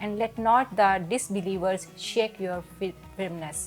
and let not the disbelievers shake your firmness।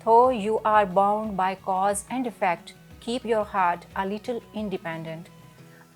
Though you are bound by cause and effect, keep your heart a little independent।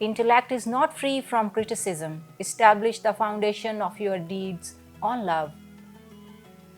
Intellect is not free from criticism, establish the foundation of your deeds on love।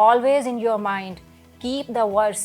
always in your mind keep the verse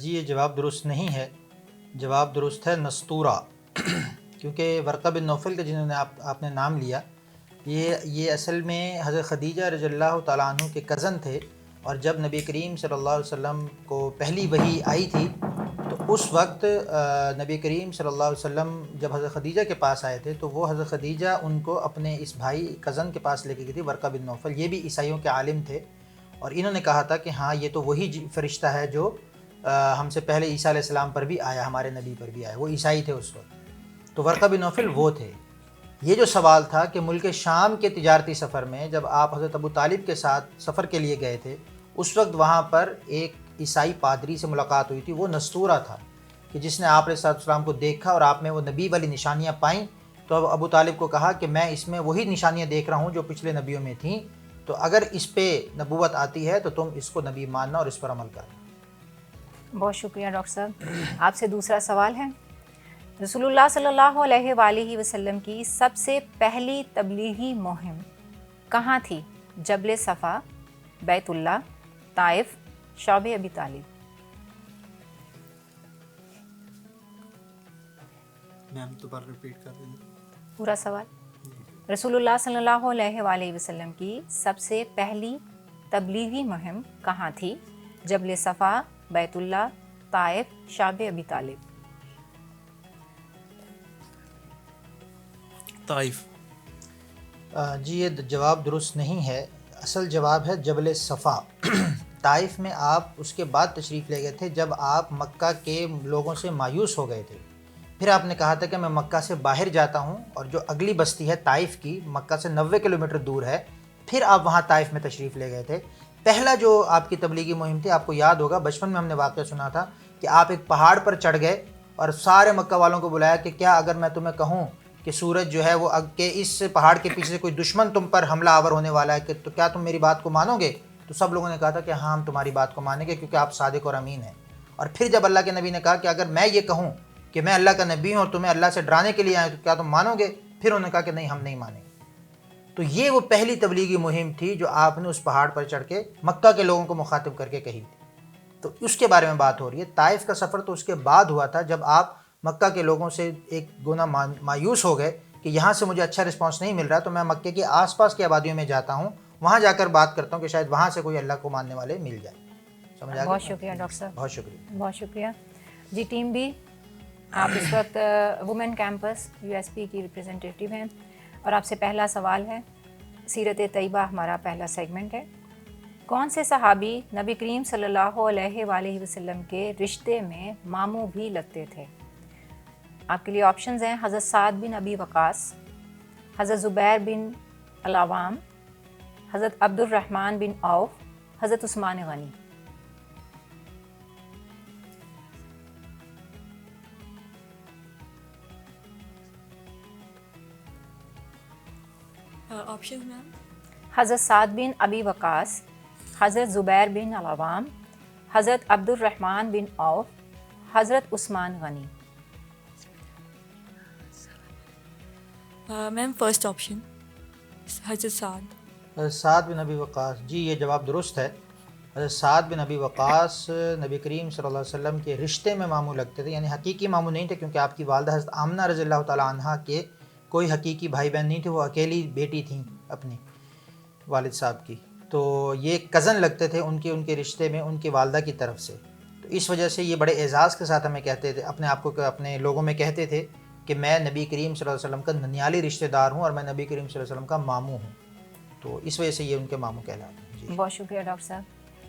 جی یہ جواب درست نہیں ہے، جواب درست ہے نستورہ، کیونکہ ورقہ بن نوفل کے جنہوں نے آپ نے نام لیا، یہ اصل میں حضرت خدیجہ رضی اللہ تعالیٰ عنہ کے کزن تھے، اور جب نبی کریم صلی اللہ علیہ وسلم کو پہلی وحی آئی تھی تو اس وقت نبی کریم صلی اللہ علیہ وسلم جب حضرت خدیجہ کے پاس آئے تھے تو وہ حضرت خدیجہ ان کو اپنے اس بھائی کزن کے پاس لے کے گئی تھی، ورقہ بن نوفل، یہ بھی عیسائیوں کے عالم تھے، اور انہوں نے کہا تھا کہ ہاں یہ تو وہی فرشتہ ہے جو ہم سے پہلے عیسیٰ علیہ السلام پر بھی آیا، ہمارے نبی پر بھی آیا، وہ عیسائی تھے اس وقت، تو ورقہ بن نوفل وہ تھے۔ یہ جو سوال تھا کہ ملک شام کے تجارتی سفر میں جب آپ حضرت ابو طالب کے ساتھ سفر کے لیے گئے تھے، اس وقت وہاں پر ایک عیسائی پادری سے ملاقات ہوئی تھی، وہ نستورہ تھا، کہ جس نے آپ علیہ السلام کو دیکھا اور آپ میں وہ نبی والی نشانیاں پائیں، تو ابو طالب کو کہا کہ میں اس میں وہی نشانیاں دیکھ رہا ہوں جو پچھلے نبیوں میں تھیں، تو اگر اس پہ نبوت آتی ہے تو تم اس کو نبی ماننا اور اس پر عمل کرنا۔ بہت شکریہ ڈاکٹر صاحب۔ آپ سے دوسرا سوال ہے، رسول اللہ صلی اللہ علیہ وآلہ وسلم کی سب سے پہلی تبلیغی مہم کہاں تھی؟ جبل صفا، بیت اللہ، طائف، شعب ابی طالب۔ میم دوبارہ ریپیٹ کر دیں۔ پورا سوال، رسول اللہ صلی اللہ علیہ وآلہ وسلم کی سب سے پہلی تبلیغی مہم کہاں تھی؟ جبل صفا، بیت اللہ، طائف، شعب ابی طالب۔ طائف۔ جی یہ جواب درست نہیں ہے، اصل جواب ہے جبل صفا۔ طائف میں آپ اس کے بعد تشریف لے گئے تھے جب آپ مکہ کے لوگوں سے مایوس ہو گئے تھے، پھر آپ نے کہا تھا کہ میں مکہ سے باہر جاتا ہوں، اور جو اگلی بستی ہے طائف کی، مکہ سے 90 کلومیٹر دور ہے، پھر آپ وہاں طائف میں تشریف لے گئے تھے۔ پہلا جو آپ کی تبلیغی مہم تھی، آپ کو یاد ہوگا بچپن میں ہم نے واقعہ سنا تھا کہ آپ ایک پہاڑ پر چڑھ گئے اور سارے مکہ والوں کو بلایا کہ کیا اگر میں تمہیں کہوں کہ سورج جو ہے وہ کہ اس پہاڑ کے پیچھے سے کوئی دشمن تم پر حملہ آور ہونے والا ہے، کہ تو کیا تم میری بات کو مانو گے؟ تو سب لوگوں نے کہا تھا کہ ہاں ہم تمہاری بات کو مانیں گے کیونکہ آپ صادق اور امین ہیں۔ اور پھر جب اللہ کے نبی نے کہا کہ اگر میں یہ کہوں کہ میں اللہ کا نبی ہوں اور تمہیں اللہ سے ڈرانے کے لیے آئے تو کیا تم مانو گے؟ پھر انہوں نے کہا کہ نہیں ہم نہیں مانیں گے۔ تو یہ وہ پہلی تبلیغی مہم تھی جو آپ نے اس پہاڑ پر چڑھ کے مکہ کے لوگوں کو مخاطب کر کے کہی تھی، تو اس کے بارے میں بات ہو رہی ہے۔ طائف کا سفر تو اس کے بعد ہوا تھا جب آپ مکہ کے لوگوں سے ایک گنا مایوس ہو گئے کہ یہاں سے مجھے اچھا رسپانس نہیں مل رہا، تو میں مکے کے آس پاس کی آبادیوں میں جاتا ہوں، وہاں جا کر بات کرتا ہوں کہ شاید وہاں سے کوئی اللہ کو ماننے والے مل جائے۔ سمجھ آ گیا؟ بہت شکریہ ڈاکٹر صاحب، بہت شکریہ، بہت شکریہ۔ جی ٹیم بی، آپ اس وقت وومن کیمپس USP کی ریپرزینٹیٹیو ہیں، اور آپ سے پہلا سوال ہے، سیرت طیبہ ہمارا پہلا سیگمنٹ ہے۔ کون سے صحابی نبی کریم صلی اللہ علیہ وآلہ وسلم کے رشتے میں ماموں بھی لگتے تھے؟ آپ کے لیے آپشنز ہیں، حضرت سعد بن ابی وقاص، حضرت زبیر بن العوام، حضرت عبد الرحمن بن عوف، حضرت عثمان غنی۔ آپشن میم؟ حضرت سعد بن ابی وقاص، حضرت زبیر بن العوام، حضرت عبد الرحمن بن عوف، حضرت عثمان غنی۔ میم فرسٹ آپشن، حضرت سعد۔ حضرت سعد بن ابی وقاص، جی یہ جواب درست ہے۔ حضرت سعد بن ابی وقاص نبی کریم صلی اللہ علیہ وسلم کے رشتے میں ماموں لگتے تھے، یعنی حقیقی ماموں نہیں تھے، کیونکہ آپ کی والدہ حضرت آمنہ رضی اللہ تعالیٰ عنہا کے کوئی حقیقی بھائی بہن نہیں تھے، وہ اکیلی بیٹی تھیں اپنی والد صاحب کی، تو یہ کزن لگتے تھے ان کے رشتے میں ان کی والدہ کی طرف سے، تو اس وجہ سے یہ بڑے اعزاز کے ساتھ ہمیں کہتے تھے، اپنے آپ کو اپنے لوگوں میں کہتے تھے کہ میں نبی کریم صلی اللہ علیہ وسلم کا ننیالی رشتہ دار ہوں اور میں نبی کریم صلی اللہ علیہ وسلم کا ماموں ہوں، تو اس وجہ سے یہ ان کے ماموں کہلاتے ہیں۔ جی بہت شکریہ ڈاکٹر صاحب۔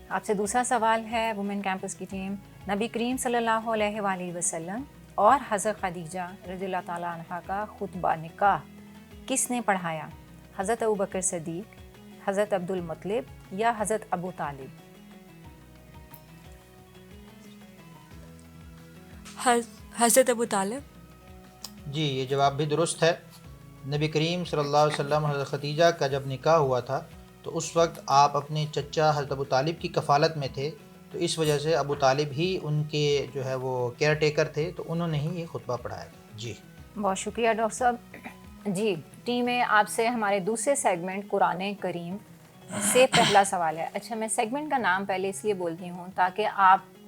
آپ سے دوسرا سوال ہے، وومن کیمپس کی ٹیم، نبی کریم صلی اللہ علیہ وآلہ وسلم اور حضرت خدیجہ رضی اللہ تعالیٰ عنہا کا خطبہ نکاح کس نے پڑھایا؟ حضرت ابوبکر صدیق، حضرت عبد المطلب یا حضرت ابو طالب؟ حضرت ابو طالب۔ جی یہ جواب بھی درست ہے۔ نبی کریم صلی اللہ علیہ وسلم حضرت خدیجہ کا جب نکاح ہوا تھا تو اس وقت آپ اپنے چچا حضرت ابو طالب کی کفالت میں تھے، تو اس وجہ سے ابو طالب ہی ان کے جو ہے وہ کیئر ٹیکر تھے، تو انہوں نے ہی یہ خطبہ پڑھایا تھا۔ جی بہت شکریہ ڈاکٹر صاحب۔ جی ٹیم ہے، آپ سے ہمارے دوسرے سیگمنٹ قرآن کریم سے پہلا سوال ہے۔ اچھا میں سیگمنٹ کا نام پہلے اس لیے بولتی ہوں تاکہ آپ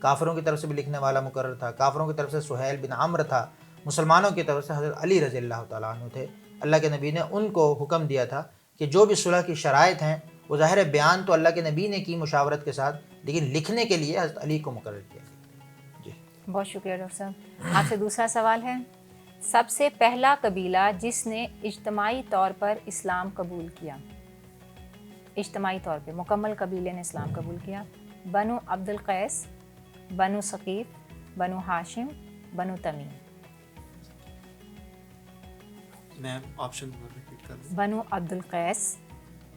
کافروں کی طرف سے بھی لکھنے والا مقرر تھا، کافروں کی طرف سے سہیل بن عمرو تھا، مسلمانوں کی طرف سے حضرت علی رضی اللہ تعالیٰ عنہ تھے۔ اللہ کے نبی نے ان کو حکم دیا تھا کہ جو بھی صلح کی شرائط ہیں وہ ظاہر بیان تو اللہ کے نبی نے کی مشاورت کے ساتھ، لیکن لکھنے کے لیے حضرت علی کو مقرر کیا گیا۔ جی بہت شکریہ ڈاکٹر صاحب۔ آپ سے دوسرا سوال ہے، سب سے پہلا قبیلہ جس نے اجتماعی طور پر اسلام قبول کیا، اجتماعی طور پہ مکمل قبیلے نے اسلام قبول کیا؟ بنو عبد القیس، بنو ثقیف، بنو ہاشم، بنو تمیم۔ میم آپشن ریپیٹ کر دیں۔ بنو عبد القیس،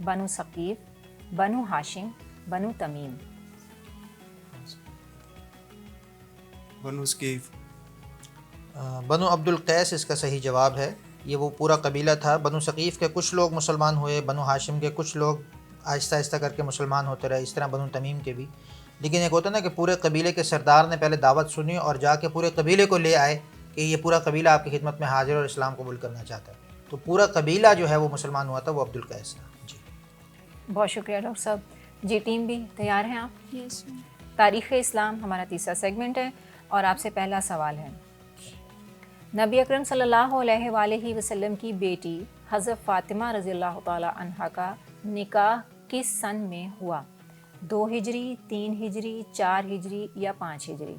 بنو ثقیف، بنو ہاشم، بنو تمیم۔ بنو ثقیف۔ بنو عبد القیس اس کا صحیح جواب ہے، یہ وہ پورا قبیلہ تھا۔ بنو ثقیف کے کچھ لوگ مسلمان ہوئے، بنو ہاشم کے کچھ لوگ آہستہ آہستہ کر کے مسلمان ہوتے رہے، اس طرح بنو تمیم کے بھی۔ لیکن ایک ہوتا ہے نا کہ پورے قبیلے کے سردار نے پہلے دعوت سنی اور جا کے پورے قبیلے کو لے آئے کہ یہ پورا قبیلہ آپ کی خدمت میں حاضر اور اسلام قبول کرنا چاہتا ہے، تو پورا قبیلہ جو ہے وہ مسلمان ہوا تھا، وہ عبد القیس تھا۔ جی بہت شکریہ ڈاکٹر صاحب۔ جی ٹیم بھی تیار ہیں آپ؟ یس میم۔ تاریخ اسلام ہمارا تیسرا سیگمنٹ ہے اور آپ سے پہلا سوال ہے، نبی اکرم صلی اللہ علیہ وآلہ وسلم کی بیٹی حضرت فاطمہ رضی اللہ تعالی عنہا کا نکاح کس سن میں ہوا؟ 2 ہجری، 3 ہجری، 4 ہجری یا 5 ہجری؟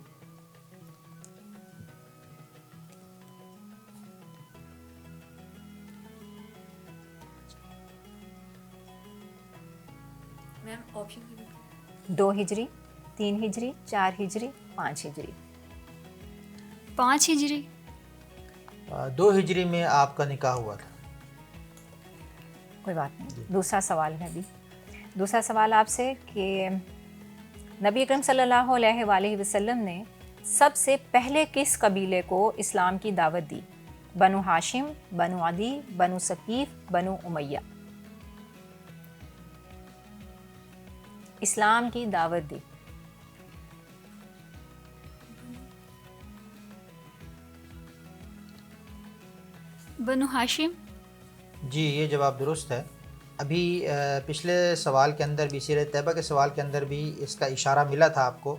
میم آپشن 2 ہجری، 3 ہجری، 4 ہجری، 5 ہجری۔ 5 ہجری۔ 2 ہجری میں آپ کا نکاح ہوا تھا۔ کوئی بات نہیں، دوسرا سوال ہے بھی، دوسرا سوال آپ سے کہ نبی اکرم صلی اللہ علیہ وآلہ وسلم نے سب سے پہلے کس قبیلے کو اسلام کی دعوت دی؟ بنو ہاشم، بنو عدی، بنو ثقیف، بنو امیہ۔ اسلام کی دعوت دی۔ بنو ہاشم۔ جی یہ جواب درست ہے۔ ابھی پچھلے سوال کے اندر بھی، سیرت طیبہ کے سوال کے اندر بھی اس کا اشارہ ملا تھا آپ کو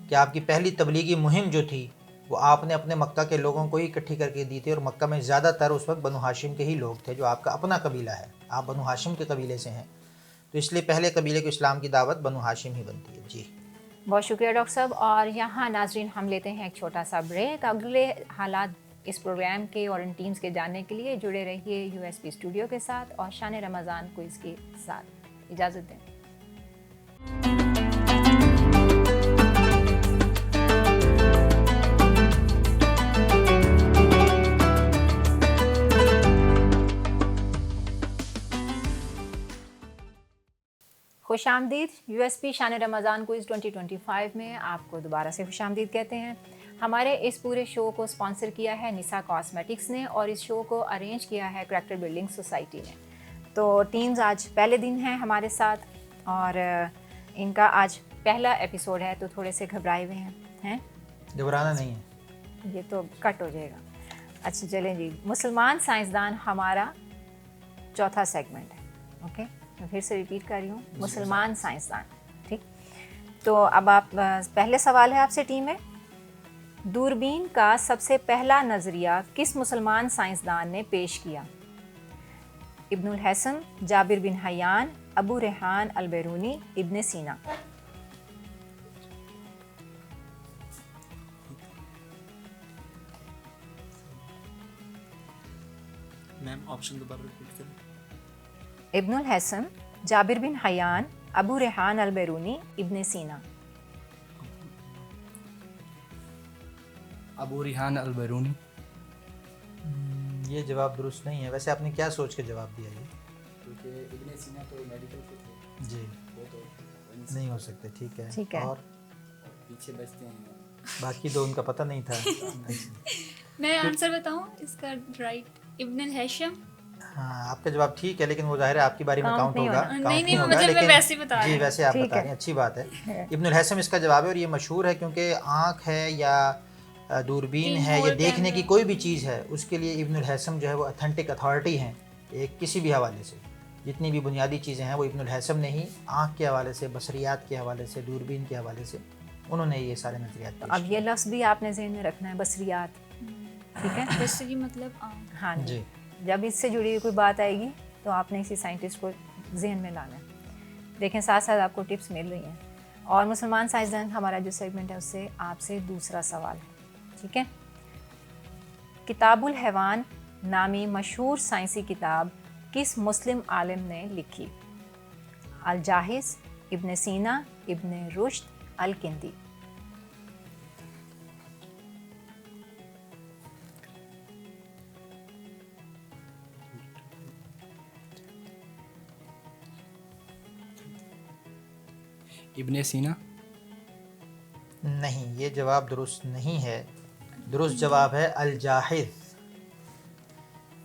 کہ آپ کی پہلی تبلیغی مہم جو تھی وہ آپ نے اپنے مکہ کے لوگوں کو ہی اکٹھی کر کے دی تھی، اور مکہ میں زیادہ تر اس وقت بنو ہاشم کے ہی لوگ تھے، جو آپ کا اپنا قبیلہ ہے، آپ بنو ہاشم کے قبیلے سے ہیں، تو اس لیے پہلے قبیلے کو اسلام کی دعوت بنو ہاشم ہی بنتی ہے۔ جی بہت شکریہ ڈاکٹر صاحب۔ اور یہاں ناظرین ہم لیتے ہیں ایک چھوٹا سا بریک۔ اگلے حالات اس پروگرام کے اور ان ٹیمز کے جاننے کے لیے جڑے رہیے USP اسٹوڈیو کے ساتھ اور شان رمضان کوئز کے ساتھ۔ اجازت دیں۔ خوش آمدید USP شان رمضان کوئز 2025 میں آپ کو دوبارہ سے خوش آمدید کہتے ہیں۔ ہمارے اس پورے شو کو اسپانسر کیا ہے نسا کاسمیٹکس نے، اور اس شو کو ارینج کیا ہے کریکٹر بلڈنگ سوسائٹی نے۔ تو ٹیمز آج پہلے دن ہیں ہمارے ساتھ اور ان کا آج پہلا ایپیسوڈ ہے، تو تھوڑے سے گھبرائے ہوئے ہیں۔ گھبرانا نہیں ہے، یہ تو کٹ ہو جائے گا۔ اچھا چلیں جی، مسلمان سائنسدان ہمارا چوتھا سیگمنٹ ہے۔ اوکے، میں پھر سے ریپیٹ کر رہی ہوں، مسلمان سائنسدان۔ ٹھیک، تو اب آپ پہلے سوال ہے آپ سے ٹیم میں، دوربین کا سب سے پہلا نظریہ کس مسلمان سائنسدان نے پیش کیا؟ ابن الحسن، جابر بن حیان، ابو ریحان البیرونی، ابن سینا۔ میم آپشن دوبارہ ریپیٹ کریں۔ ابن الحسن، جابر بن حیان، ابو ریحان البیرونی، ابن سینا۔ ابو ریحان البیرونی۔ یہ جواب درست نہیں ہے۔ ویسے آپ نے کیا سوچ کے جواب دیا یہ؟ کیونکہ ابن سینا تو میڈیکل کے تھے، جی وہ تو نہیں ہو سکتے۔ ٹھیک ہے، ٹھیک ہے۔ اور پیچھے بچتے ہیں، باقی دو ان کا پتہ نہیں تھا۔ میں آنسر بتاؤں اس کا؟ رائٹ، ابن الحشم۔ ہاں آپ کا جواب ٹھیک ہے، لیکن وہ ظاہر ہے آپ کی باری میں Count کاؤنٹ نہیں ہوگا۔ ہونا۔ count نہیں، ہوگا، مطلب میں لیکن ویسے ہی بتا رہی جی ہوں۔ ویسے آپ ٹھیک بتا ہے۔ رہی ہیں، اچھی بات ہے۔ ابن الحسم اس کا جواب ہے، اور یہ مشہور ہے کیونکہ آنکھ ہے یا دوربین ہے یا دیکھنے کی کوئی بھی چیز ہے، اس کے لیے ابن الحسم جو ہے وہ اتھینٹک اتھارٹی ہیں ایک کسی بھی حوالے سے۔ جتنی بھی بنیادی چیزیں ہیں وہ ابن الحسم نے ہی آنکھ کے حوالے سے، بصریات کے حوالے سے، دوربین کے حوالے سے انہوں نے یہ سارے نظریات پیش اب یہ لفظ بھی آپ نے ذہن میں رکھنا ہے، بصریات، ٹھیک ہے؟ بصری مطلب عام. ہاں جی جب اس سے جڑی ہوئی کوئی بات آئے گی تو آپ نے اسی سائنٹسٹ کو ذہن میں لانا ہے. دیکھیں ساتھ ساتھ آپ کو ٹپس مل رہی ہیں. اور مسلمان سائنسدان ہمارا جو سیگمنٹ ہے اس سے آپ سے دوسرا سوال ہے، ٹھیک ہے؟ کتاب الحیوان نامی مشہور سائنسی کتاب کس مسلم عالم نے لکھی؟ الجاحظ، ابن سینا، ابن رشد، الکندی. ابن سینا. نہیں، یہ جواب درست نہیں ہے. درست جواب ہے الجاحظ.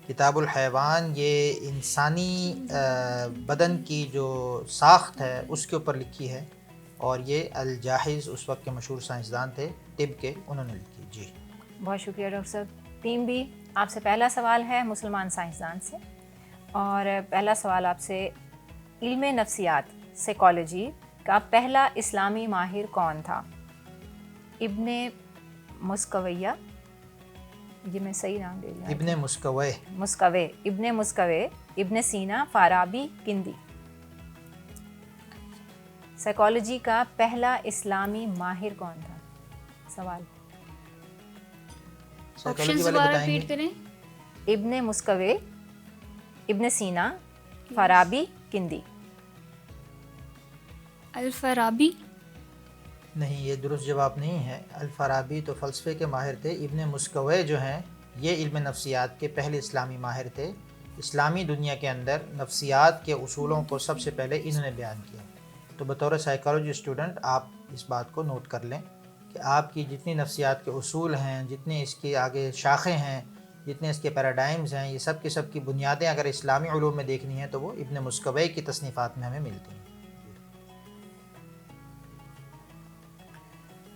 کتاب الحیوان یہ انسانی بدن کی جو ساخت ہے اس کے اوپر لکھی ہے، اور یہ الجاحظ اس وقت کے مشہور سائنسدان تھے طب کے، انہوں نے لکھی. جی بہت شکریہ ڈاکٹر صاحب. ٹیم بھی آپ سے پہلا سوال ہے مسلمان سائنسدان سے، اور پہلا سوال آپ سے، علم نفسیات سائیکالوجی کا پہلا اسلامی ماہر کون تھا؟ ابن مسکویہ، یہ میں صحیح نام دے رہی ابن مسکوے. مسکوے، ابن مسکوے، ابن سینا، فارابی، کندی. سائیکالوجی کا پہلا اسلامی ماہر کون تھا؟ سوال. سائیکالوجی آپشنز والے دوبارہ بتائیں ریپیٹ گے. کریں. ابن مسکوے، ابن سینا، فارابی، کندی. الفارابی. نہیں، یہ درست جواب نہیں ہے. الفارابی تو فلسفے کے ماہر تھے. ابن مسکوے جو ہیں یہ علم نفسیات کے پہلے اسلامی ماہر تھے. اسلامی دنیا کے اندر نفسیات کے اصولوں کو سب سے پہلے انہوں نے بیان کیا. تو بطور سائیکالوجی اسٹوڈنٹ آپ اس بات کو نوٹ کر لیں کہ آپ کی جتنی نفسیات کے اصول ہیں، جتنے اس کے آگے شاخیں ہیں، جتنے اس کے پیراڈائمز ہیں، یہ سب کی بنیادیں اگر اسلامی علوم میں دیکھنی ہیں تو وہ ابن مسکوے کی تصنیفات میں ہمیں ملتی ہیں.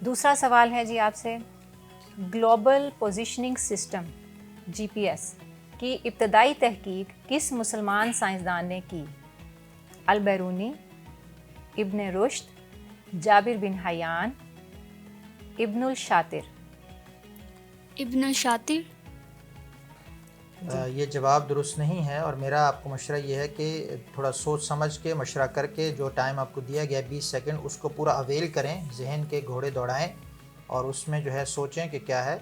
دوسرا سوال ہے جی آپ سے، گلوبل پوزیشننگ سسٹم GPS کی ابتدائی تحقیق کس مسلمان سائنسدان نے کی؟ البیرونی، ابن رشد، جابر بن حیان، ابن الشاطر. ابن شاطر. یہ جواب درست نہیں ہے، اور میرا آپ کو مشورہ یہ ہے کہ تھوڑا سوچ سمجھ کے مشورہ کر کے جو ٹائم آپ کو دیا گیا 20 سیکنڈ اس کو پورا اویل کریں، ذہن کے گھوڑے دوڑائیں اور اس میں جو ہے سوچیں کہ کیا ہے.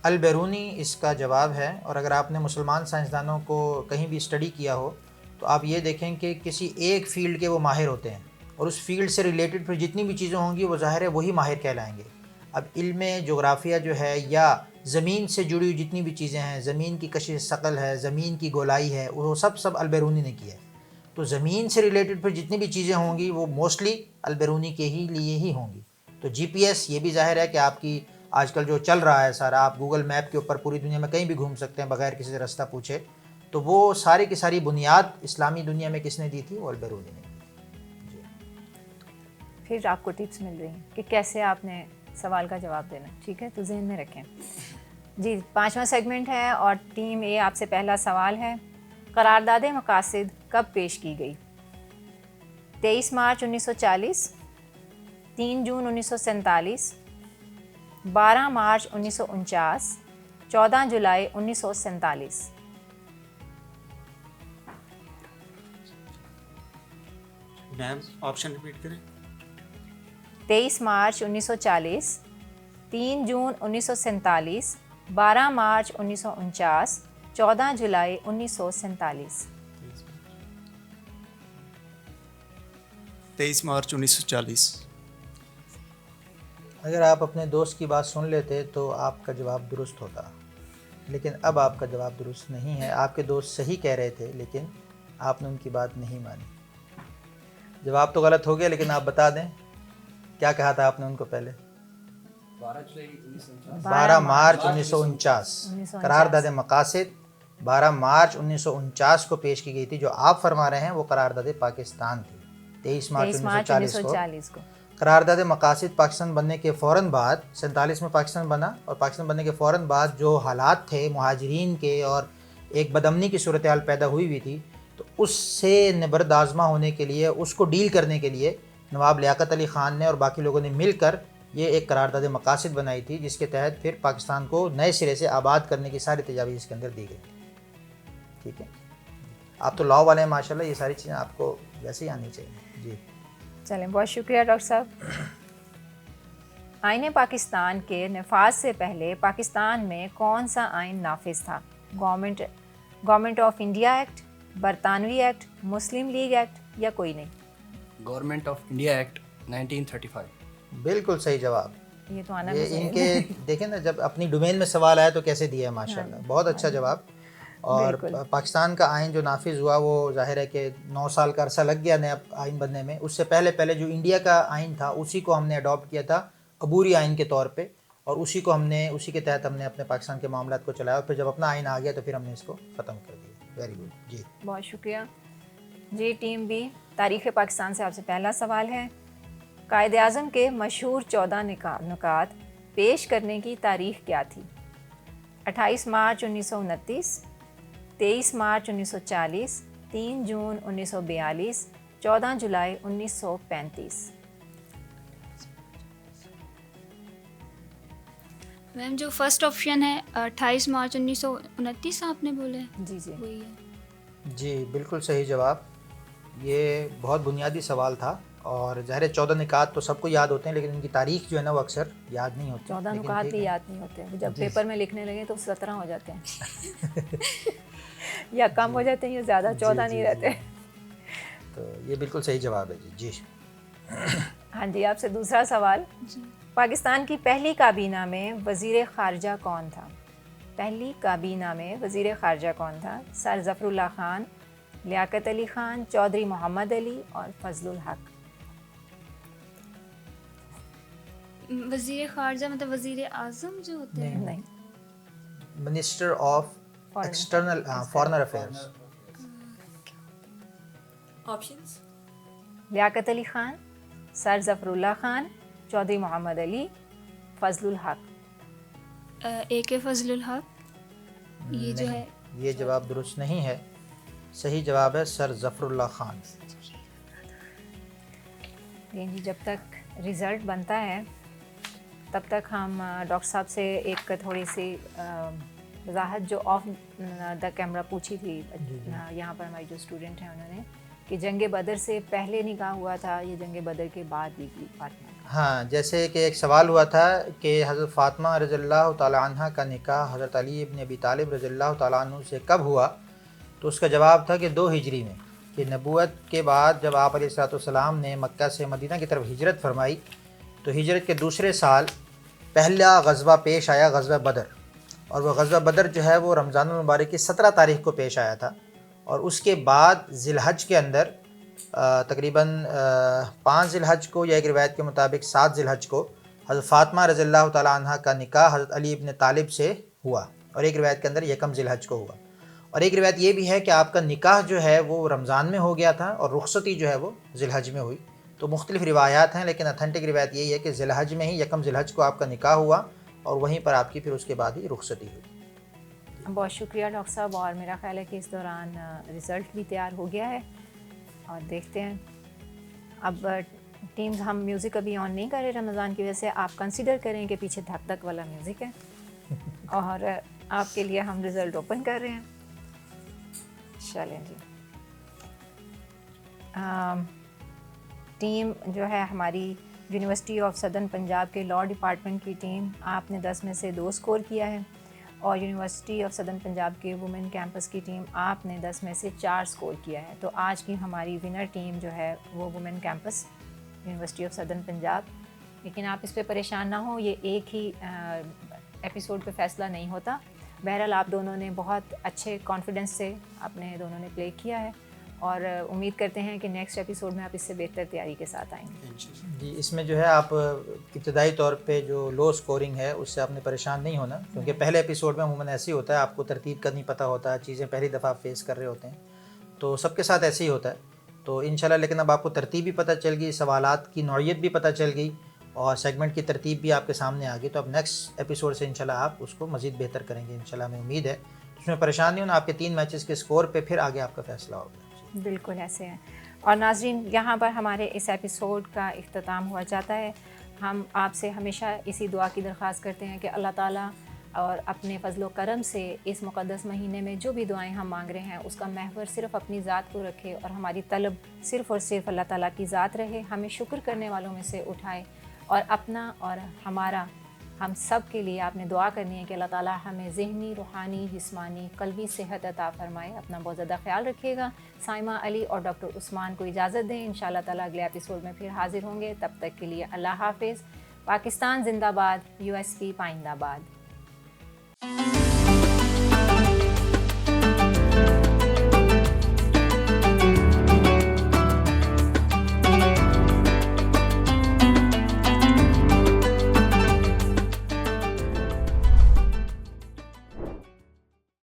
البیرونی اس کا جواب ہے. اور اگر آپ نے مسلمان سائنسدانوں کو کہیں بھی اسٹڈی کیا ہو تو آپ یہ دیکھیں کہ کسی ایک فیلڈ کے وہ ماہر ہوتے ہیں، اور اس فیلڈ سے ریلیٹڈ پھر جتنی بھی چیزیں ہوں گی وہ ظاہر ہے وہی ماہر کہلائیں گے. اب علم جغرافیہ جو ہے یا زمین سے جڑی ہوئی جتنی بھی چیزیں ہیں، زمین کی کشش ثقل ہے، زمین کی گولائی ہے، وہ سب البیرونی نے کی ہے. تو زمین سے ریلیٹڈ پھر جتنی بھی چیزیں ہوں گی وہ موسٹلی البیرونی کے ہی لیے ہی ہوں گی. تو GPS یہ بھی ظاہر ہے کہ آپ کی آج کل جو چل رہا ہے سارا، آپ گوگل میپ کے اوپر پوری دنیا میں کہیں بھی گھوم سکتے ہیں بغیر کسی سے راستہ پوچھے. تو وہ ساری کی ساری بنیاد اسلامی دنیا میں کس نے دی تھی؟ وہ البیرونی نے. پھر آپ کو ٹپس مل رہی ہیں کہ کیسے آپ نے سوال کا جواب دینا، ٹھیک ہے؟ تو ذہن میں رکھیں. جی 5واں سیگمنٹ ہے اور ٹیم اے آپ سے پہلا سوال ہے، قرارداد مقاصد کب پیش کی گئی؟ 23 مارچ 1940، 3 جون 1947، 12 مارچ 1949، 14 جولائی 1947. میم آپشن ریپیٹ کریں. 23 مارچ 1940، 3 جون 1947، 12 مارچ 1949، 14 جولائی 1947. 23 مارچ 1940. اگر آپ اپنے دوست کی بات سن لیتے تو آپ کا جواب درست ہوتا، لیکن اب آپ کا جواب درست نہیں ہے. آپ کے دوست صحیح کہہ رہے تھے لیکن آپ نے ان کی بات نہیں مانی. جواب تو غلط ہو گیا، لیکن آپ بتا دیں کیا کہا تھا آپ نے ان کو پہلے؟ 12 مارچ 1949 قرارداد مقاصد 12 مارچ 1949 کو پیش کی گئی تھی. جو آپ فرما رہے ہیں وہ قرارداد پاکستان تھی 23 مارچ 1940 کو. قرارداد مقاصد پاکستان بننے کے فوراً بعد 47 میں پاکستان بنا، اور پاکستان بننے کے فوراً بعد جو حالات تھے مہاجرین کے اور ایک بدامنی کی صورتحال پیدا ہوئی تھی، تو اس سے نبرد آزما ہونے کے لیے، اس کو ڈیل کرنے کے لیے نواب لیاقت علی خان نے اور باقی لوگوں نے مل کر یہ ایک قرارداد مقاصد بنائی تھی جس کے تحت پھر پاکستان کو نئے سرے سے آباد کرنے کی ساری تجاویز اس کے اندر دی گئی. ٹھیک ہے, آپ تو لاء والے ہیں ماشاءاللہ, یہ ساری چیزیں آپ کو ویسے ہی آنی چاہیے. جی چلیں, بہت شکریہ ڈاکٹر صاحب. آئین پاکستان کے نفاذ سے پہلے پاکستان میں کون سا آئین نافذ تھا؟ گورنمنٹ آف انڈیا ایکٹ, برطانوی ایکٹ, مسلم لیگ ایکٹ یا کوئی نہیں؟ Government of India act 1935. بالکل صحیح جواب. یہ تو آنا یہ ان کے دیکھیں نا, جب اپنی ڈومین میں سوال آیا تو کیسے دیا ہے ماشاءاللہ, بہت اچھا جواب. اور پاکستان کا آئین جو نافذ ہوا وہ ظاہر ہے کہ 9 سال کا عرصہ لگ گیا نیا آئین بننے میں. اس سے پہلے جو انڈیا کا آئین تھا اسی کو ہم نے اڈاپٹ کیا تھا عبوری آئین کے طور پہ, اور اسی کے تحت ہم نے اپنے پاکستان کے معاملات کو چلایا, اور پھر جب اپنا آئین آ گیا تو پھر ہم نے اس کو ختم کر دیا. Very good. جی بہت شکریہ. جی ٹیم بی, تاریخ پاکستان سے آپ سے پہلا سوال ہے. قائد اعظم کے مشہور 14 نکات پیش کرنے کی تاریخ کیا تھی؟ 28 مارچ 1929, 23 مارچ 1940, 3 جون 1942, 14 جولائی 1935. میم جو فرسٹ آپشن ہے 28 مارچ 1929 آپ نے بولے, جی جی وہی ہے. جی بالکل صحیح جواب. یہ بہت بنیادی سوال تھا, اور ظاہر 14 نکات تو سب کو یاد ہوتے ہیں لیکن ان کی تاریخ جو ہے نا وہ اکثر یاد نہیں ہوتی. 14 نکات بھی یاد نہیں ہوتے, جب پیپر میں لکھنے لگے تو 17 ہو جاتے ہیں یا کم ہو جاتے ہیں یا زیادہ, 14 نہیں رہتے. تو یہ بالکل صحیح جواب ہے. جی ہاں جی, آپ سے دوسرا سوال. پاکستان کی پہلی کابینہ میں وزیر خارجہ کون تھا؟ پہلی کابینہ میں وزیر خارجہ کون تھا؟ سر ظفر اللہ خان, لیاقت علی خان, چودھری محمد علی اور فضل الحق. وزیر خارجہ مطلب وزیر اعظم جو ہوتے ہیں؟ نہیں, minister of external foreigner affairs. Options? Liaquat Ali Khan, sir Zafarullah Khan, Chaudhry Muhammad Ali, Fazlul Haq. ایک فضل الحق, یہ جو ہے یہ جواب درست نہیں ہے. صحیح جواب ہے سر ظفر اللہ خان. جی, جب تک رزلٹ بنتا ہے تب تک ہم ڈاکٹر صاحب سے ایک تھوڑی سی وضاحت جو آف دا کیمرہ پوچھی تھی یہاں پر ہماری جو اسٹوڈنٹ ہیں انہوں نے, کہ جنگ بدر سے پہلے نکاح ہوا تھا یا جنگ بدر کے بعد بھی فاطمہ؟ ہاں, جیسے کہ ایک سوال ہوا تھا کہ حضرت فاطمہ رضی اللہ تعالیٰ عنہ کا نکاح حضرت علی ابن ابی طالب رضی اللہ تعالیٰ عنہ سے کب ہوا, تو اس کا جواب تھا کہ 2 ہجری میں, کہ نبوت کے بعد جب آپ علیہ السلام نے مکہ سے مدینہ کی طرف ہجرت فرمائی تو ہجرت کے دوسرے سال پہلا غزوہ پیش آیا, غزوہ بدر. اور وہ غزوہ بدر جو ہے وہ رمضان المبارک کی 17 تاریخ کو پیش آیا تھا, اور اس کے بعد ذی الحج کے اندر تقریباً 5 ذی الحج کو یا ایک روایت کے مطابق 7 ذی الحج کو حضرت فاطمہ رضی اللہ تعالیٰ عنہ کا نکاح حضرت علی ابن طالب سے ہوا, اور ایک روایت کے اندر 1 ذی الحج کو ہوا. اور ایک روایت یہ بھی ہے کہ آپ کا نکاح جو ہے وہ رمضان میں ہو گیا تھا اور رخصتی جو ہے وہ ذی الحج میں ہوئی. تو مختلف روایات ہیں لیکن اتھینٹک روایت یہی ہے کہ ذی الحج میں ہی 1 ذی الحج کو آپ کا نکاح ہوا, اور وہیں پر آپ کی پھر اس کے بعد ہی رخصتی ہوئی. بہت شکریہ ڈاکٹر صاحب, اور میرا خیال ہے کہ اس دوران رزلٹ بھی تیار ہو گیا ہے, اور دیکھتے ہیں. اب ٹیمز ہم میوزک ابھی آن نہیں کر رہے رمضان کی وجہ سے, آپ کنسیڈر کریں کہ پیچھے دھک دھک والا میوزک ہے, اور آپ کے لیے ہم رزلٹ اوپن کر رہے ہیں. چلیں جی, ٹیم جو ہے ہماری یونیورسٹی آف سدرن پنجاب کے لاء ڈپارٹمنٹ کی ٹیم, آپ نے 10 میں سے 2 اسکور کیا ہے, اور یونیورسٹی آف سدرن پنجاب کے وومن کیمپس کی ٹیم آپ نے 10 میں سے 4 اسکور کیا ہے. تو آج کی ہماری ونر ٹیم جو ہے وہ women campus university of southern Punjab. لیکن آپ اس پہ پریشان نہ ہوں, یہ ایک ہی ایپیسوڈ پہ فیصلہ نہیں ہوتا. بہرحال آپ دونوں نے بہت اچھے کانفیڈنس سے اپنے دونوں نے پلے کیا ہے, اور امید کرتے ہیں کہ نیکسٹ ایپیسوڈ میں آپ اس سے بہتر تیاری کے ساتھ آئیں گے. جی, اس میں جو ہے آپ ابتدائی طور پہ جو لو سکورنگ ہے اس سے آپ نے پریشان نہیں ہونا, کیونکہ پہلے ایپیسوڈ میں عموماً ایسے ہی ہوتا ہے, آپ کو ترتیب کا نہیں پتہ ہوتا, چیزیں پہلی دفعہ فیس کر رہے ہوتے ہیں, تو سب کے ساتھ ایسے ہی ہوتا ہے. تو انشاءاللہ لیکن اب آپ کو ترتیب بھی پتہ چل گئی, سوالات کی نوعیت بھی پتہ چل گئی, اور سیگمنٹ کی ترتیب بھی آپ کے سامنے آ گئی. تو اب نیکسٹ ایپیسوڈ سے انشاءاللہ آپ اس کو مزید بہتر کریں گے انشاءاللہ, ہمیں امید ہے. اس میں پریشان نہیں ہونا, آپ کے 3 میچز کے اسکور پہ پھر آگے آپ کا فیصلہ ہوگا. بالکل ایسے ہیں. اور ناظرین, یہاں پر ہمارے اس ایپیسوڈ کا اختتام ہوا جاتا ہے. ہم آپ سے ہمیشہ اسی دعا کی درخواست کرتے ہیں کہ اللہ تعالیٰ اور اپنے فضل و کرم سے اس مقدس مہینے میں جو بھی دعائیں ہم مانگ رہے ہیں اس کا محور صرف اپنی ذات کو رکھے اور ہماری طلب صرف اور صرف اللہ تعالیٰ کی ذات رہے، ہمیں شکر کرنے والوں میں سے اٹھائے، اور اپنا اور ہمارا ہم سب کے لیے آپ نے دعا کرنی ہے کہ اللہ تعالیٰ ہمیں ذہنی، روحانی، جسمانی، قلبی صحت عطا فرمائے۔ اپنا بہت زیادہ خیال رکھیے گا۔ سائمہ علی اور ڈاکٹر عثمان کو اجازت دیں، انشاءاللہ تعالیٰ اگلے ایپیسوڈ میں پھر حاضر ہوں گے۔ تب تک کے لیے اللہ حافظ۔ پاکستان زندہ باد، USA پائندہ باد۔